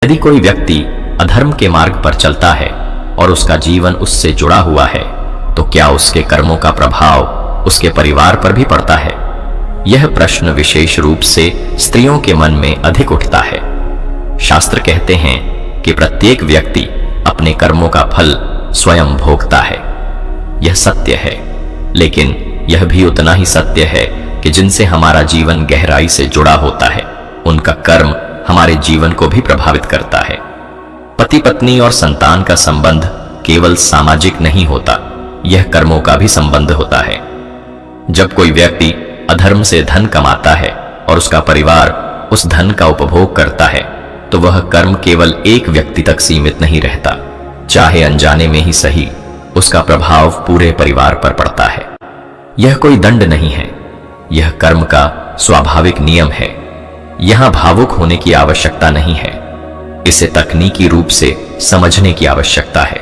यदि कोई व्यक्ति अधर्म के मार्ग पर चलता है और उसका जीवन उससे जुड़ा हुआ है, तो क्या उसके कर्मों का प्रभाव उसके परिवार पर भी पड़ता है? यह प्रश्न विशेष रूप से स्त्रियों के मन में अधिक उठता है। शास्त्र कहते हैं कि प्रत्येक व्यक्ति अपने कर्मों का फल स्वयं भोगता है। यह सत्य है, लेकिन यह भी उतना ही सत्य है कि जिनसे हमारा जीवन गहराई से जुड़ा होता है, उनका कर्म हमारे जीवन को भी प्रभावित करता है। पति पत्नी और संतान का संबंध केवल सामाजिक नहीं होता, यह कर्मों का भी संबंध होता है। जब कोई व्यक्ति अधर्म से धन कमाता है और उसका परिवार उस धन का उपभोग करता है, तो वह कर्म केवल एक व्यक्ति तक सीमित नहीं रहता, चाहे अनजाने में ही सही, उसका प्रभाव पूरे परिवार पर पड़ता है। यह कोई दंड नहीं है, यह कर्म का स्वाभाविक नियम है। यहां भावुक होने की आवश्यकता नहीं है, इसे तकनीकी रूप से समझने की आवश्यकता है।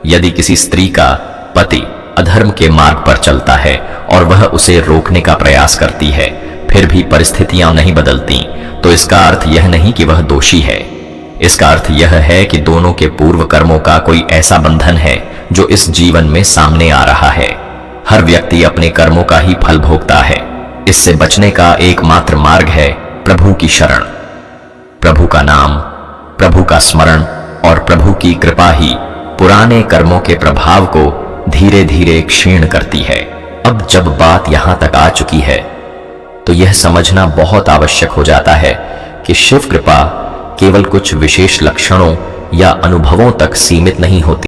यदि किसी स्त्री का पति अधर्म के मार्ग पर चलता है और वह उसे रोकने का प्रयास करती है, फिर भी परिस्थितियां नहीं बदलती, तो इसका अर्थ यह नहीं कि वह दोषी है। इसका अर्थ यह है कि दोनों के पूर्व कर्मों का कोई ऐसा बंधन है जो इस जीवन में सामने आ रहा है। हर व्यक्ति अपने कर्मों का ही फल भोगता है। इससे बचने का एकमात्र मार्ग है प्रभु की शरण। प्रभु का नाम, प्रभु का स्मरण और प्रभु की कृपा ही पुराने कर्मों के प्रभाव को धीरे धीरे क्षीण करती है। अब जब बात यहां तक आ चुकी है, तो यह समझना बहुत आवश्यक हो जाता है कि शिव कृपा केवल कुछ विशेष लक्षणों या अनुभवों तक सीमित नहीं होती।